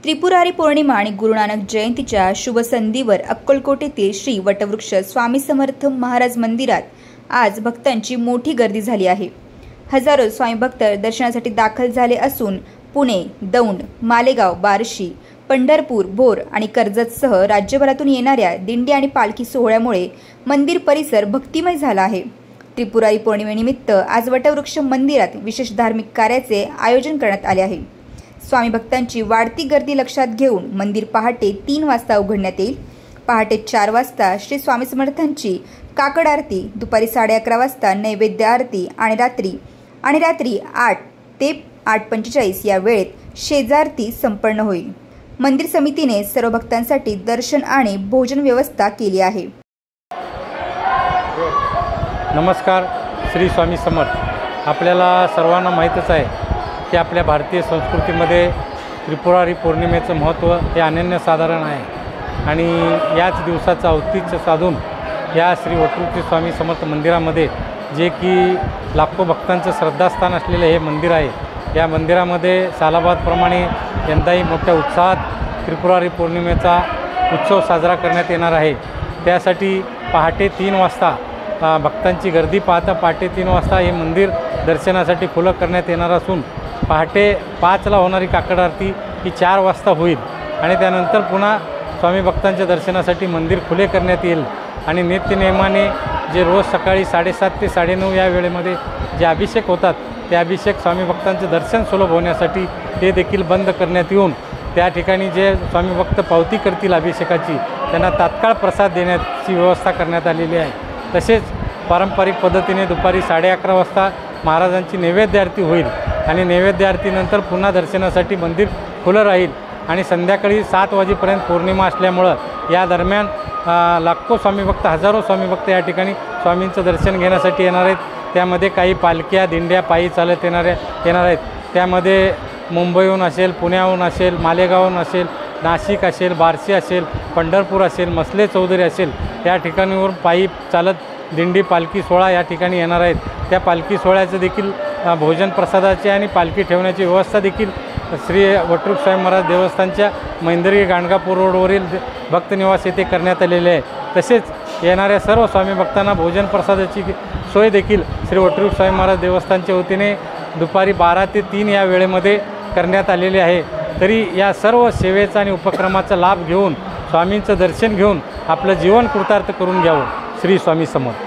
त्रिपुरारी पौर्णिमा आणि गुरु नानक जयंतीच्या शुभ संधीवर अक्कलकोट येथील श्री वटवृक्ष स्वामी समर्थ महाराज मंदिरात आज भक्तांची मोठी गर्दी झाली आहे। हजारो स्वामी भक्त दर्शनासाठी दाखल झाले असून पुणे, दौंड, मालेगाव, बार्शी, पंढरपूर, भोर आणि कर्जतसह राज्यभरातून येणाऱ्या दिंडी आणि पालखी सोहळ्यामुळे मंदिर परिसर भक्तिमय झाला आहे। त्रिपुरारी पौर्णिमेनिमित्त आज वटवृक्ष मंदिरात विशेष धार्मिक कार्याचे आयोजन करण्यात आले आहे। स्वामी भक्तांची वाढती गर्दी लक्षात घेऊन मंदिर पहाटे 3 वाजता उघडण्यात येईल। पहाटे 4 वाजता श्री स्वामी समर्थांची काकड आरती, दुपारी 11:30 वाजता नैवेद्य आरती आणि रात्री 8 ते 8:45 या वेळेत शेजारती संपन्न होईल। मंदिर समितीने सर्व भक्तांसाठी दर्शन आणि भोजन व्यवस्था केली आहे। नमस्कार, श्री स्वामी समर्थ। आपल्याला सर्वांना माहीतच आहे की आपल्या भारतीय संस्कृतीमध्ये त्रिपुरारी पौर्णिमेचं महत्त्व हे अनन्यसाधारण आहे आणि याच दिवसाचं औचित्य साधून या श्री वटवृक्ष स्वामी समर्थ मंदिरामध्ये जे की लाखो भक्तांचं श्रद्धास्थान असलेले हे मंदिर आहे, या मंदिरामध्ये सालाबादप्रमाणे यंदाही मोठ्या उत्साहात त्रिपुरारी पौर्णिमेचा उत्सव साजरा करण्यात येणार आहे। त्यासाठी पहाटे 3 वाजता भक्तांची गर्दी पाहता पहाटे 3 वाजता हे मंदिर दर्शनासाठी खुलं करण्यात येणार असून पहाटे 5ला होणारी काकड आरती ही 4 वाजता होईल आणि त्यानंतर पुन्हा स्वामी भक्तांच्या दर्शनासाठी मंदिर खुले करण्यात येईल आणि नित्यनेमाने जे रोज सकाळी 7:30 ते 9:30 या वेळेमध्ये जे अभिषेक होतात ते अभिषेक स्वामी भक्तांचे दर्शन सुलभ होण्यासाठी ते देखील बंद करण्यात येऊन त्या ठिकाणी जे स्वामी भक्त पावती करतील अभिषेकाची त्यांना तात्काळ प्रसाद देण्याची व्यवस्था करण्यात आलेली आहे। तसेच पारंपरिक पद्धतीने दुपारी 11:30 वाजता महाराजांची नैवेद्य आरती होईल आणि नैवेद्य आरतीनंतर पुन्हा दर्शनासाठी मंदिर खुलं राहील आणि संध्याकाळी 7 वाजेपर्यंत पौर्णिमा असल्यामुळं या दरम्यान लाखो स्वामी भक्त, हजारो स्वामी भक्त या ठिकाणी स्वामींचं दर्शन घेण्यासाठी येणार आहेत। त्यामध्ये काही पालख्या, दिंड्या पायी चालत येणार आहेत। त्यामध्ये मुंबईहून असेल, पुण्याहून असेल, मालेगावहून असेल, नाशिक असेल, बार्शी असेल, पंढरपूर असेल, मसले चौधरी असेल, या ठिकाणीवर पायी चालत दिंडी पालखी सोहळा या ठिकाणी येणार आहेत। त्या पालखी सोहळ्याचं देखील भोजन प्रसादाची आणि पालखी ठेवण्याची व्यवस्था देखील श्री वटवृक्ष स्वामी महाराज देवस्थानच्या मैंदरी गाणगापूर रोडवरील भक्तनिवास येथे करण्यात आलेले आहे। तसेच येणाऱ्या सर्व स्वामी भक्तांना भोजन प्रसादाची सोय देखील श्री वटवृक्ष स्वामी महाराज देवस्थानच्या वतीने दुपारी 12 ते 3 या वेळेमध्ये करण्यात आलेले आहे। तरी या सर्व सेवेचा आणि उपक्रमाचा लाभ घेऊन स्वामींचं दर्शन घेऊन आपलं जीवन कृतार्थ करून घ्यावं। श्री स्वामी समर्थ।